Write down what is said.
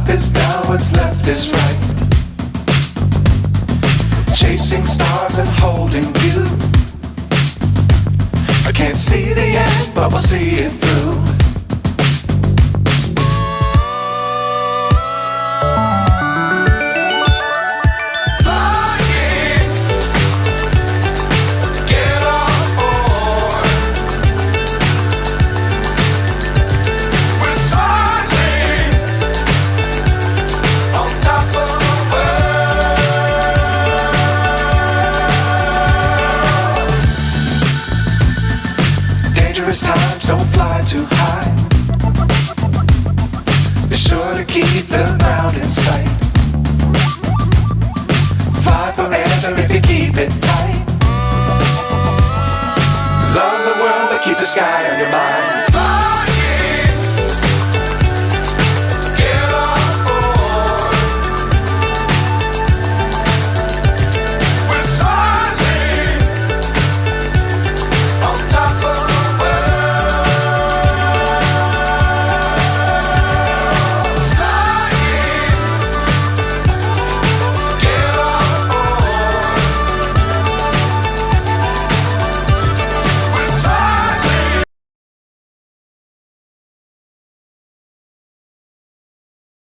is down, what's left is right. Chasing stars and holding you. I can't see the end, but we'll see it through. Dangerous times, don't fly too high. Be sure to keep the ground in sight. Fly forever if you keep it tight. Love the world, but keep the sky on your mind.